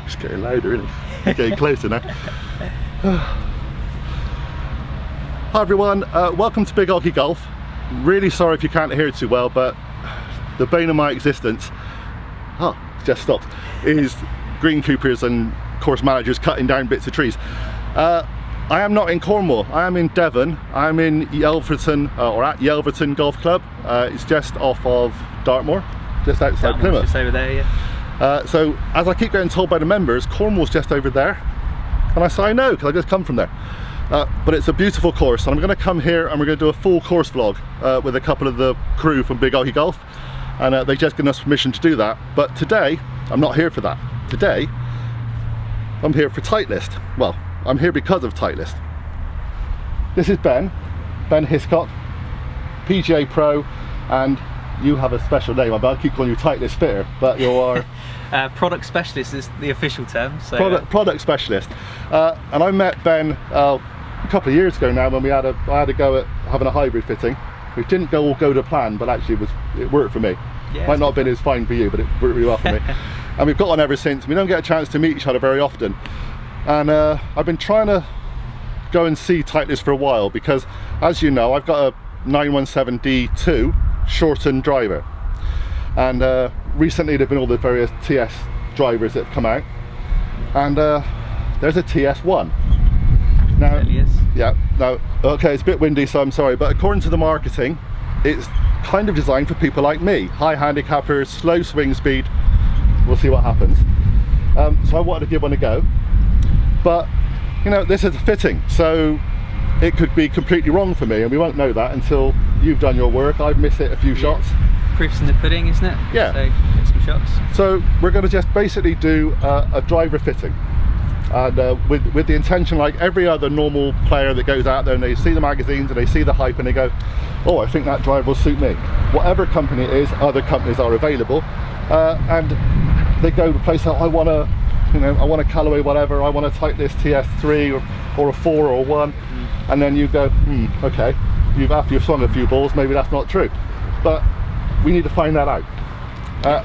It's getting louder, isn't it? It's getting closer now. Hi everyone, welcome to Big OGGIE Golf. Really sorry if you can't hear too well, but the bane of my existence, just stopped, is green coopers and course managers cutting down bits of trees. I am not in Cornwall, I am in Devon. I'm in Yelverton, or at Yelverton Golf Club. It's just off of Dartmoor, just outside Plymouth. Just over there, yeah. So as I keep getting told by the members, Cornwall's just over there. And I say I know, because I just come from there. But it's a beautiful course, and I'm going to come here and we're going to do a full course vlog with a couple of the crew from Big OGGIE Golf. And they've just given us permission to do that. But today, I'm not here for that. Today, I'm here for TITLEIST. Well, I'm here because of TITLEIST. This is Ben Hiscock, PGA Pro, and you have a special name. I keep calling you TITLEIST Fitter, but you are... Product Specialist is the official term. So, product Specialist. And I met Ben a couple of years ago now when I had a go at having a hybrid fitting, which didn't go to plan, but actually it worked for me. Yeah, might not have been as fine for you, but it worked really well for me. And we've got on ever since. We don't get a chance to meet each other very often. And I've been trying to go and see TITLEIST for a while because, as you know, I've got a 917D2 shortened driver. And recently there've been all the various TS drivers that have come out. And there's a TS1. Now, yeah, now, okay, it's a bit windy, so I'm sorry, but according to the marketing, it's kind of designed for people like me. High handicappers, slow swing speed. We'll see what happens. So I wanted to give one a go. But, you know, this is a fitting, so it could be completely wrong for me, and we won't know that until you've done your work. I've missed it a few shots. Proof's in the pudding, isn't it? Yeah. So, get some shots. So we're going to just basically do a driver fitting. And with the intention, like every other normal player that goes out there and they see the magazines and they see the hype and they go, oh, I think that driver will suit me. Whatever company it is, other companies are available. And they go to a place, I want a Callaway whatever, I want a TITLEIST TS3 or a 4 or a 1. And then you go, okay, after you've swung a few balls, maybe that's not true. But we need to find that out.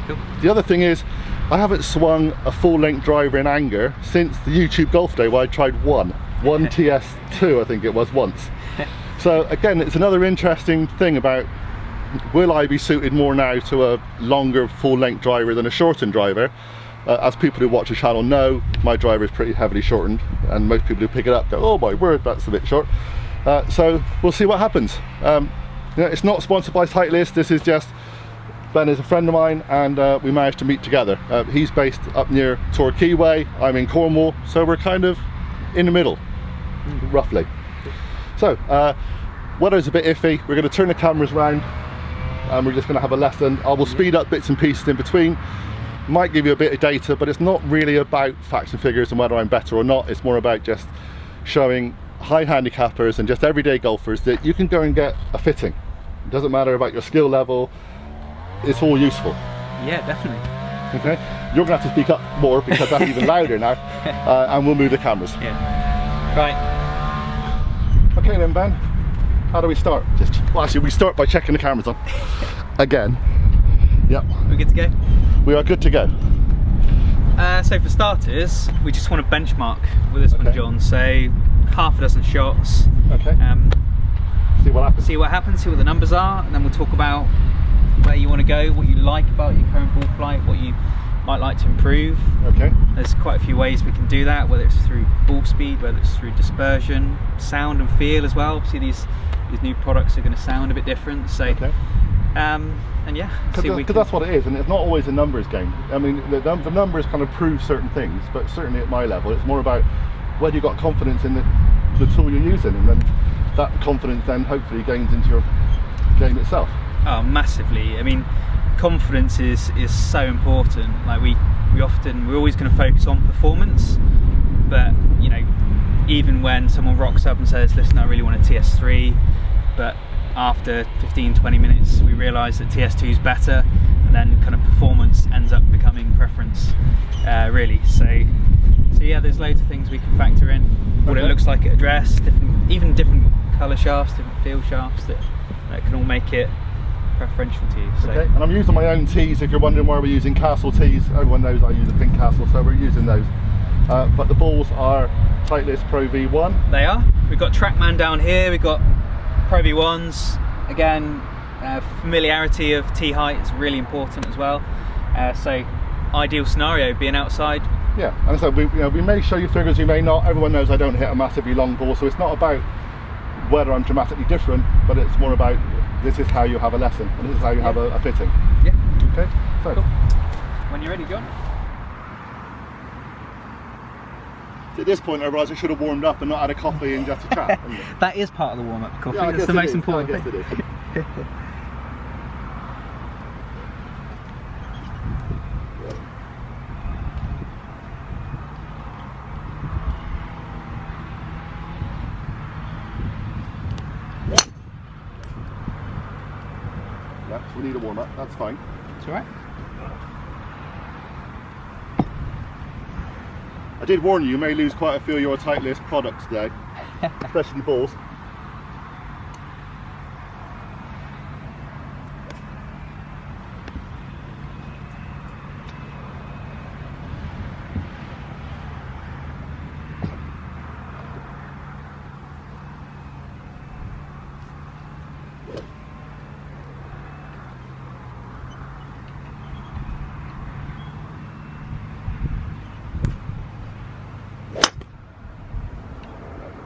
Cool. The other thing is, I haven't swung a full-length driver in anger since the YouTube Golf Day where I tried one TS2, I think it was, once. So again, it's another interesting thing about, will I be suited more now to a longer full-length driver than a shortened driver? As people who watch the channel know, my driver is pretty heavily shortened, and most people who pick it up go, oh my word, that's a bit short. So we'll see what happens. It's not sponsored by TITLEIST, this is just, Ben is a friend of mine, and we managed to meet together. He's based up near Torquay Way, I'm in Cornwall, so we're kind of in the middle, roughly. So, weather's a bit iffy, we're going to turn the cameras around, and we're just going to have a lesson. I will speed up bits and pieces in between, might give you a bit of data, but it's not really about facts and figures and whether I'm better or not. It's more about just showing high handicappers and just everyday golfers that you can go and get a fitting. It doesn't matter about your skill level, it's all useful. Yeah, definitely. Okay, you're gonna have to speak up more because that's even louder now, and we'll move the cameras. Yeah. Right. Okay then, Ben, how do we start? Well, actually, we start by checking the cameras on again. Yep. We're good to go? We are good to go. So for starters, we just want to benchmark with this one, John. So half a dozen shots. Okay. See what happens. See what happens. See what the numbers are, and then we'll talk about where you want to go, what you like about your current ball flight, what you might like to improve. Okay. There's quite a few ways we can do that, whether it's through ball speed, whether it's through dispersion, sound and feel as well. Obviously these new products are going to sound a bit different. So. Okay. And yeah, because that's what it is, and it's not always a numbers game. I mean, the numbers kind of prove certain things, but certainly at my level, it's more about whether you've got confidence in the tool you're using, and then that confidence then hopefully gains into your game itself. Oh, massively. I mean, confidence is so important. Like we're always going to focus on performance, but you know, even when someone rocks up and says, listen, I really want a TS3, but after 15-20 minutes we realise that TS2 is better, and then kind of performance ends up becoming preference, really. So yeah, there's loads of things we can factor in. What it looks like at address, even different colour shafts, different feel shafts that can all make it preferential to you. So. Okay, and I'm using my own tees. If you're wondering why we're using Castle tees, everyone knows I use a pink Castle, so we're using those. But the balls are TITLEIST Pro V1. They are. We've got Trackman down here. We've got Pro V1s. Again, familiarity of tee height is really important as well. So, ideal scenario being outside. Yeah, and so we may show you figures, we may not. Everyone knows I don't hit a massively long ball, so it's not about whether I'm dramatically different, but it's more about this is how you have a lesson, and this is how you have a fitting. Yeah. Okay, so. Cool. When you're ready, John. At this point I realised I should have warmed up and not had a coffee and just a chat. That is part of the warm-up coffee, Yeah, that's the most important thing. I guess it is. Yeah, so we need a warm-up, that's fine. It's alright. I did warn you, you may lose quite a few of your TITLEIST products today, especially balls.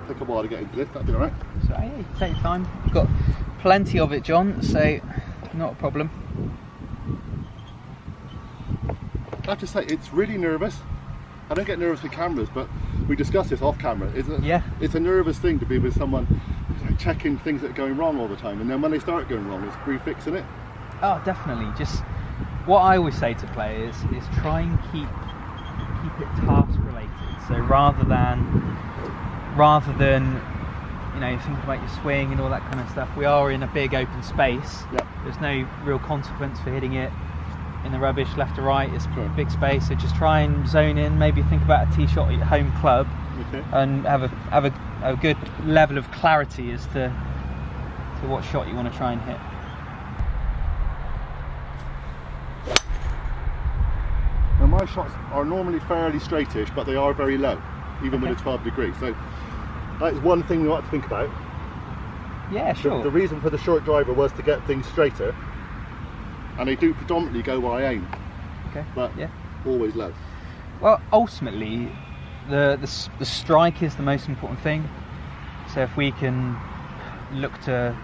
Take a while to get into this, that'll be alright. So yeah, you can take your time. You've got plenty of it, John, so not a problem. I have to say, it's really nervous. I don't get nervous with cameras, but we discussed this off camera. It's a nervous thing to be with someone like, checking things that are going wrong all the time, and then when they start going wrong, it's refixing it. Oh, definitely. Just what I always say to players is try and keep it task related. So rather than thinking about your swing and all that kind of stuff, we are in a big open space. Yep. There's no real consequence for hitting it in the rubbish left or right. It's Sure. a big space, so just try and zone in. Maybe think about a tee shot at your home club, Okay. and have a good level of clarity as to what shot you want to try and hit. Now my shots are normally fairly straightish, but they are very low, even with a 12 degree. So that's one thing we want to think about. Yeah, sure. The reason for the short driver was to get things straighter, and they do predominantly go where I aim, Okay. but Yeah. always low. Well, ultimately, the strike is the most important thing. So if we can look to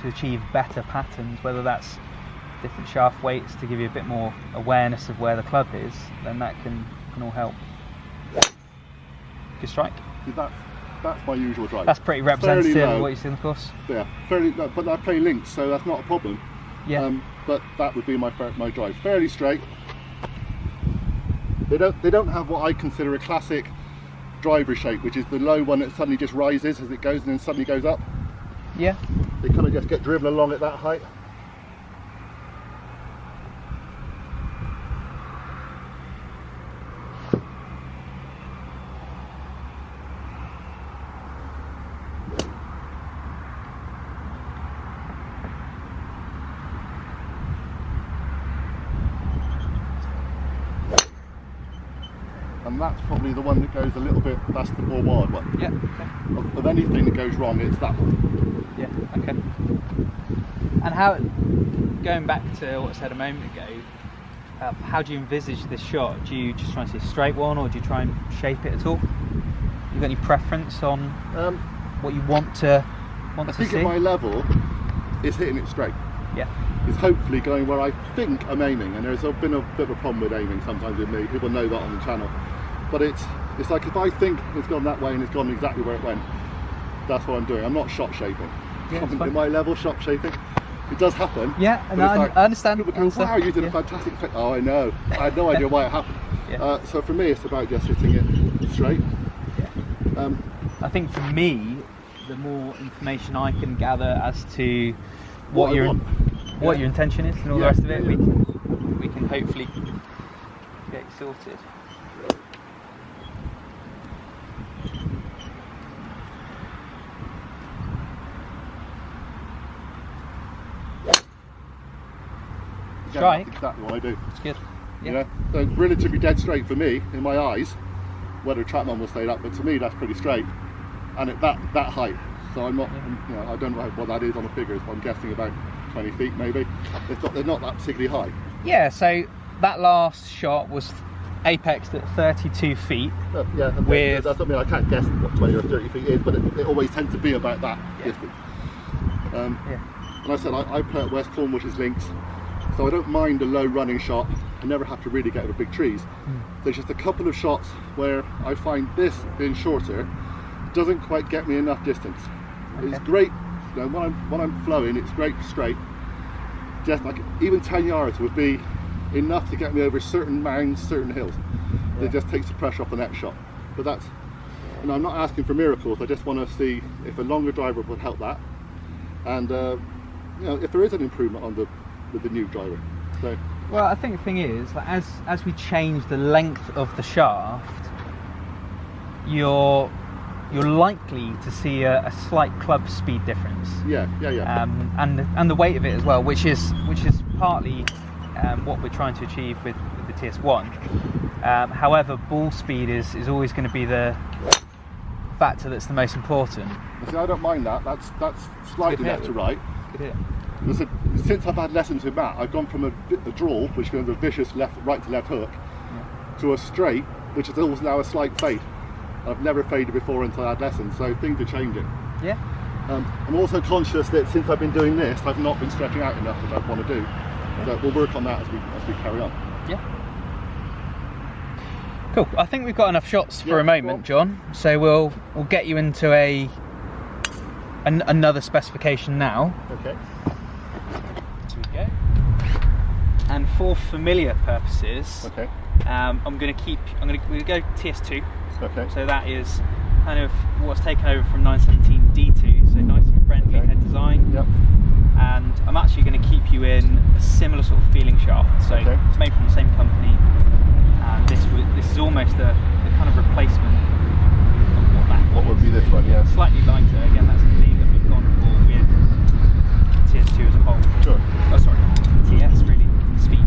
achieve better patterns, whether that's different shaft weights to give you a bit more awareness of where the club is, then that can all help. Good strike. That's my usual drive. That's pretty representative low. of what you see on the course. Yeah, fairly low, but I play links, so that's not a problem. Yeah. But that would be my drive. Fairly straight. They don't have what I consider a classic driver shape, which is the low one that suddenly just rises as it goes and then suddenly goes up. Yeah. They kind of just get driven along at that height. And that's probably the one that goes a little bit, that's the more wild one. Yeah. Okay. Of anything that goes wrong, it's that one. Yeah. Okay. And how, going back to what I said a moment ago, how do you envisage this shot? Do you just try and see a straight one, or do you try and shape it at all? You got any preference on what you want to see? I think at my level, it's hitting it straight. Yeah. It's hopefully going where I think I'm aiming, and there's been a bit of a problem with aiming sometimes with me. People know that on the channel, but it's like if I think it's gone that way and it's gone exactly where it went, that's what I'm doing. I'm not shot shaping. Yeah, At my level, shot shaping, it does happen. Yeah, but no, it's like, I understand. People go, wow, you did a fantastic thing. Oh, I know. I had no idea why it happened. Yeah. So for me, it's about just hitting it straight. Yeah. I think for me, the more information I can gather as to what your intention is and all the rest of it, we can hopefully get it sorted. again, Try. that's exactly what I do. It's good. You know, so it's relatively dead straight for me in my eyes. Whether Trackman will stay up, but to me that's pretty straight, and at that height. So I'm not, you know, I don't know what that is on the figures, but I'm guessing about 20 feet maybe. They're not that particularly high. Yeah. So that last shot was apexed at 32 feet. Yeah, with that's something I can't guess what 20 or 30 feet is, but it always tends to be about that distance. And I said I play at West Cornwash's links, so I don't mind a low running shot. I never have to really get over big trees. There's just a couple of shots where I find this being shorter doesn't quite get me enough distance. It's great, you know, when I'm flowing, it's great straight. Just like even 10 yards would be enough to get me over certain mounds, certain hills. It just takes the pressure off the next shot. But that's, you know, I'm not asking for miracles. I just want to see if a longer driver would help that, and you know, if there is an improvement on with the new driver. So. Well, I think the thing is, like, as we change the length of the shaft, you're likely to see a slight club speed difference. Yeah. And the weight of it as well, which is partly what we're trying to achieve with the TS1. However, ball speed is always going to be the factor that's the most important. See, I don't mind that. That's slightly left to right. Good hit. Listen, since I've had lessons with Matt, I've gone from a draw, which goes a vicious right to left hook, to a straight, which is always now a slight fade. I've never faded before until I had lessons, so things are changing. Yeah. I'm also conscious that since I've been doing this, I've not been stretching out enough, which I want to do. So we'll work on that as we carry on. Yeah. Cool. I think we've got enough shots for a moment, John. So we'll get you into another specification now. Okay. Here we go. And for familiar purposes, okay, we're going to go TS2. Okay. So that is kind of what's taken over from 917 D2. So nice and friendly head design. Yep. And I'm actually going to keep you in a similar sort of feeling shaft. So it's made from the same company. And this is almost the kind of replacement of what would be this one, yeah. Slightly lighter, again, that's the theme that we've gone for with TS2 as a whole. Sure. Oh, sorry, TS really, speed.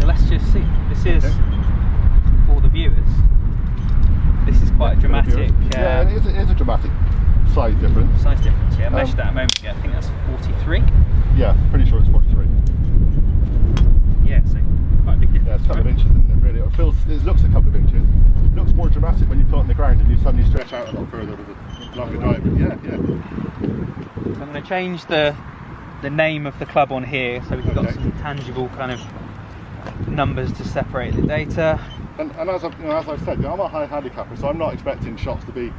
So let's just see. This is, for the viewers, this is quite a dramatic... yeah, it is a dramatic size difference. Size difference, yeah. I measured that a moment ago, I think that's 43. Yeah, pretty sure it's 43. Yeah, so quite a big difference. Yeah, it's a couple of inches, isn't it, really? It looks a couple of inches. It looks more dramatic when you put it on the ground and you suddenly stretch out a lot further with a longer driver. Yeah. So I'm going to change the name of the club on here so we've got some tangible kind of numbers to separate the data. And as I've said, I'm a high handicapper, so I'm not expecting shots to be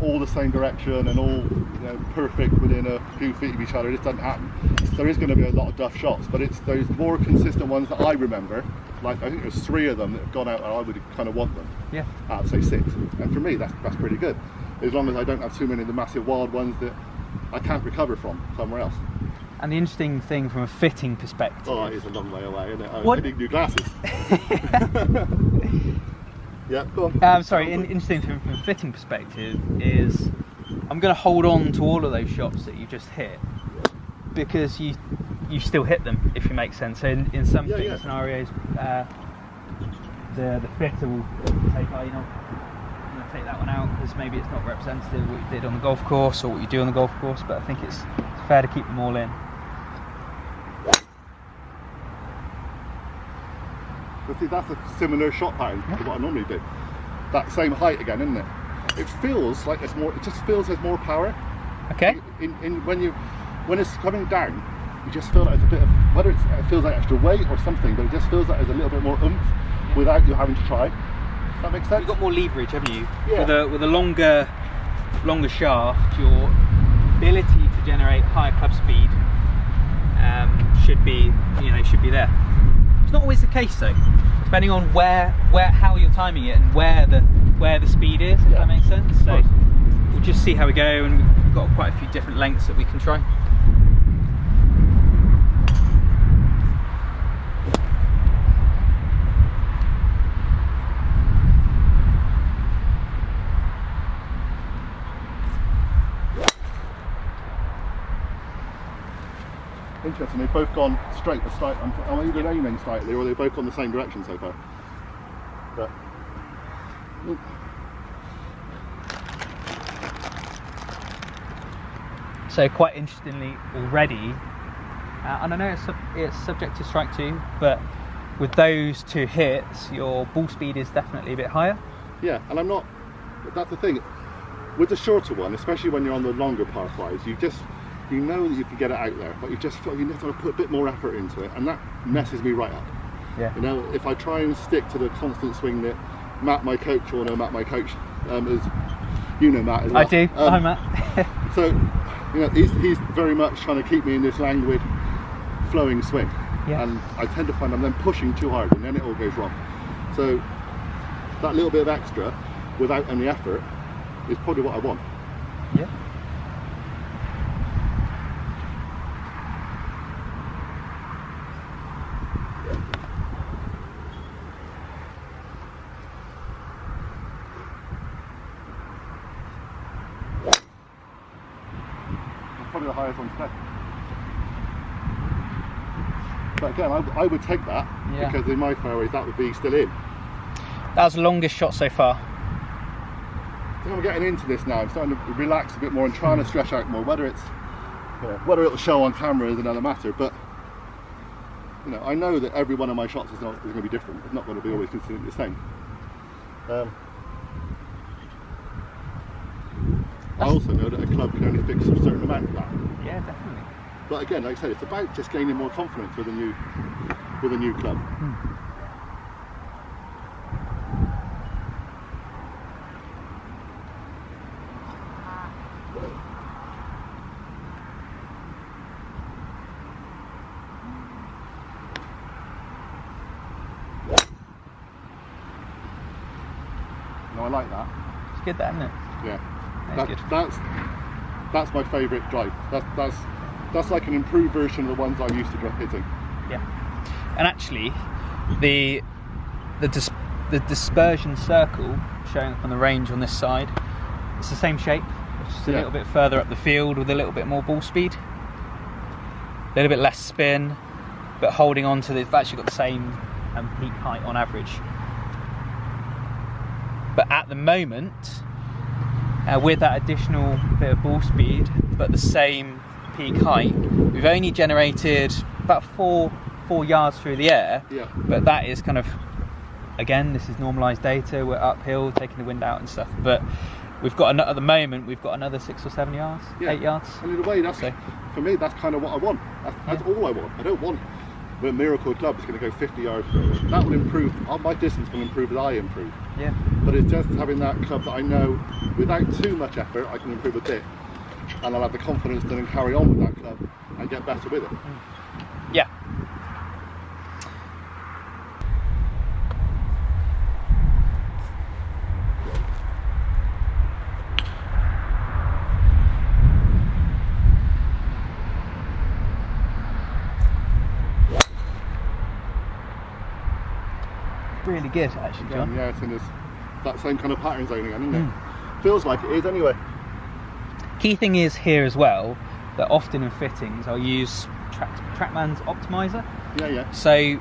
all the same direction and all perfect within a few feet of each other. It just doesn't happen. There is going to be a lot of duff shots, but it's those more consistent ones that I remember. Like I think there's 3 of them that have gone out and I would kind of want them. Yeah. Out of say 6, and for me that's pretty good. As long as I don't have too many of the massive wild ones that I can't recover from somewhere else. And the interesting thing from a fitting perspective... Oh, it is a long way away, isn't it? I need new glasses. Yeah, go on. Sorry, interesting thing from a fitting perspective is I'm going to hold on to all of those shots that you just hit because you still hit them, if you make sense. So in some scenarios, the fitter will take, I'm going to take that one out because maybe it's not representative of what you did on the golf course or what you do on the golf course, but I think it's fair to keep them all in. But see, that's a similar shot pattern to what I normally do. That same height again, isn't it? It feels like there's more. It just feels there's more power. Okay. When it's coming down, you just feel like there's a bit of whether it feels like extra weight or something, but it just feels like there's a little bit more oomph without you having to try. Does that make sense? You've got more leverage, haven't you? Yeah. With a longer shaft, your ability to generate higher club speed should be there. It's not always the case though, depending on how you're timing it and where the speed is, if that makes sense. So we'll just see how we go, and we've got quite a few different lengths that we can try. interesting. They've both gone straight. I'm either aiming slightly, or they've both gone the same direction so far. But so quite interestingly already, and I know it's subject to strike 2, but with those 2 hits, your ball speed is definitely a bit higher. yeah, and I'm not. That's the thing. With the shorter one, especially when you're on the longer par 5s, you know that you can get it out there, but you just feel you need to put a bit more effort into it, and that messes me right up. Yeah. You know, if I try and stick to the constant swing that Matt, my coach, or no, Matt, my coach, is, you know Matt as well. I do. Hi, Matt. So, you know, he's very much trying to keep me in this languid, flowing swing, and I tend to find I'm then pushing too hard, and then it all goes wrong. So that little bit of extra, without any effort, is probably what I want. Yeah. Probably the highest on today. But again, I would take that, because in my fairways that would be still in. That was the longest shot so far. I think I'm getting into this now. I'm starting to relax a bit more and trying to stretch out more. Whether it'll show on camera is another matter, but you know, I know that every one of my shots is going to be different. It's not going to be always consistently the same. I also know that a club can only fix a certain amount of that. Yeah, definitely. But again, like I said, it's about just gaining more confidence with a new club. No, I like that. It's good, that, isn't it? Yeah. That's good. That's my favourite drive. That's like an improved version of the ones I'm used to hitting. Yeah. And actually, the dispersion circle showing up on the range on this side, it's the same shape, just a little bit further up the field with a little bit more ball speed, a little bit less spin, but holding on to they've actually got the same peak height on average. But at the moment, with that additional bit of ball speed but the same peak height, we've only generated about four yards through the air. Yeah. But that is kind of, again, this is normalised data. We're uphill, taking the wind out and stuff. But we've got at the moment we've got another 6 or 7 yards, 8 yards. And in a way, that's for me. That's kind of what I want. That's all I want. I don't want the miracle club is going to go 50 yards further. That will improve. My distance will improve as I improve. Yeah. But it's just having that club that I know, without too much effort, I can improve a bit, and I'll have the confidence to then carry on with that club and get better with it. Yeah. Really good, actually, John. Yeah, it's in that same kind of pattern zone again, isn't it? Feels like it is anyway. Key thing is here as well that often in fittings I'll use Trackman's optimizer. Yeah. So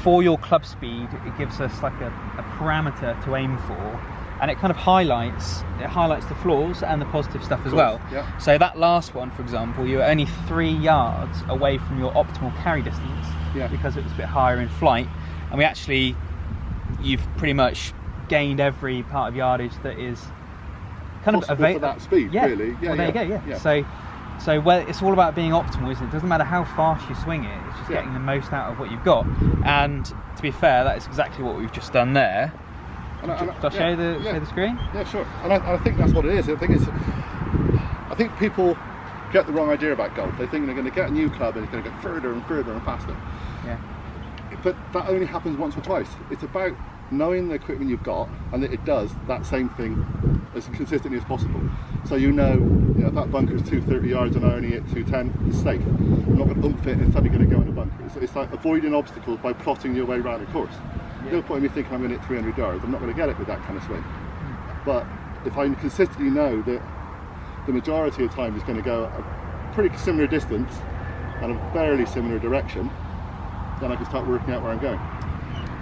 for your club speed, it gives us like a parameter to aim for, and it kind of highlights the flaws and the positive stuff as well. Yeah. So that last one, for example, you're only 3 yards away from your optimal carry distance because it was a bit higher in flight, and you've pretty much gained every part of yardage that is kind of available for that speed, really. Yeah, well, there you go. Yeah. So it's all about being optimal, isn't it? It doesn't matter how fast you swing it, it's just getting the most out of what you've got. And to be fair, that is exactly what we've just done there. Shall I show the screen? Yeah, sure. And I think that's what it is. I think people get the wrong idea about golf. They think they're going to get a new club and it's going to go further and further and faster. Yeah. But that only happens once or twice. It's about knowing the equipment you've got and that it does that same thing as consistently as possible. So you know if that bunker's 230 yards and I only hit 210, it's safe. I'm not going to ump it and suddenly going to go in a bunker. It's like avoiding obstacles by plotting your way around a course. Yeah. No point in me thinking I'm going to hit 300 yards. I'm not going to get it with that kind of swing. But if I consistently know that the majority of the time is going to go a pretty similar distance, and a fairly similar direction, then I can start working out where I'm going.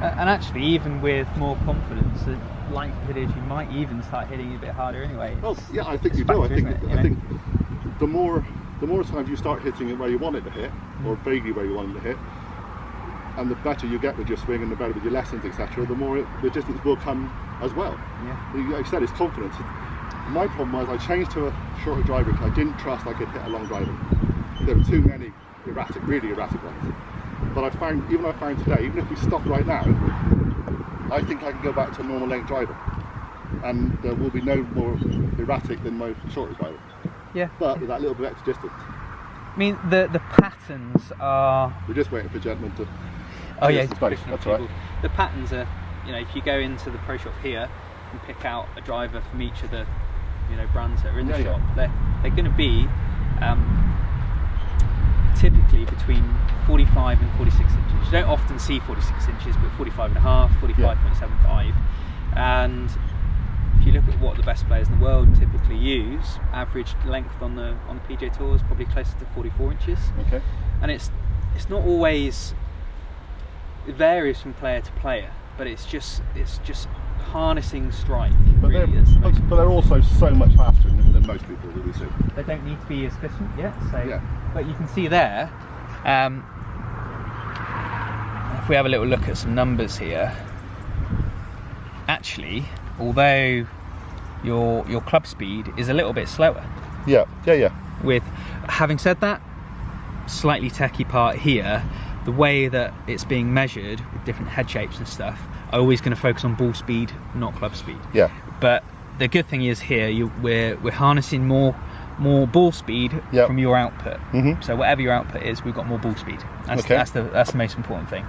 And actually, even with more confidence, the likelihood is you might even start hitting it a bit harder anyway. Oh yeah, I think you do. I think the more times you start hitting it where you want it to hit, or vaguely where you want it to hit, and the better you get with your swing and the better with your lessons, etc., the more the distance will come as well. Yeah. Like I said, it's confidence. My problem was I changed to a shorter driver because I didn't trust I could hit a long driver. There were too many really erratic ones. But I found today, even if we stop right now, I think I can go back to a normal length driver, and there will be no more erratic than my shorter driver. Yeah. But with that little bit of extra distance. I mean, the patterns are. We're just waiting for gentlemen to. Oh yeah. Space. That's right. The patterns are, you know, if you go into the pro shop here and pick out a driver from each of the, you know, brands that are in the shop, they're going to be typically between 45 and 46 inches. You don't often see 46 inches, but 45 and a half, 45.75. And if you look at what the best players in the world typically use, average length on the PGA Tour is probably closer to 44 inches. Okay. And it's not always, it varies from player to player, but it's just harnessing strike. But, really, they're also so much faster than most people that we see. they don't need to be as efficient yet. So, Yeah. but you can see there. If we have a little look at some numbers here, actually, although your club speed is a little bit slower. Yeah. With having said that, slightly techie part here, the way that it's being measured with different head shapes and stuff, I'm always going to focus on ball speed, not club speed. Yeah. But the good thing is here, we're harnessing more ball speed from your output. So whatever your output is, we've got more ball speed. That's the most important thing.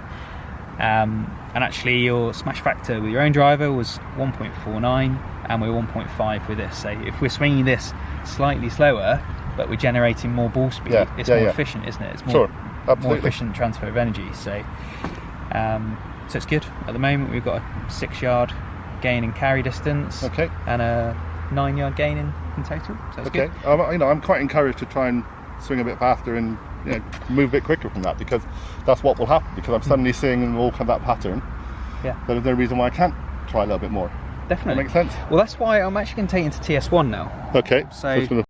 And actually, your smash factor with your own driver was 1.49, and we're 1.5 with this. So if we're swinging this slightly slower, but we're generating more ball speed, it's more efficient, isn't it? It's more efficient transfer of energy. So it's good. At the moment, we've got a 6-yard gain in carry distance, and a 9-yard gain in total. So it's good. I'm quite encouraged to try and swing a bit faster and move a bit quicker from that, because that's what will happen. Because I'm suddenly seeing them all come that pattern. Yeah. So there's no reason why I can't try a little bit more. Definitely. That makes sense. Well, that's why I'm actually going to take it into TS1 now. Okay. So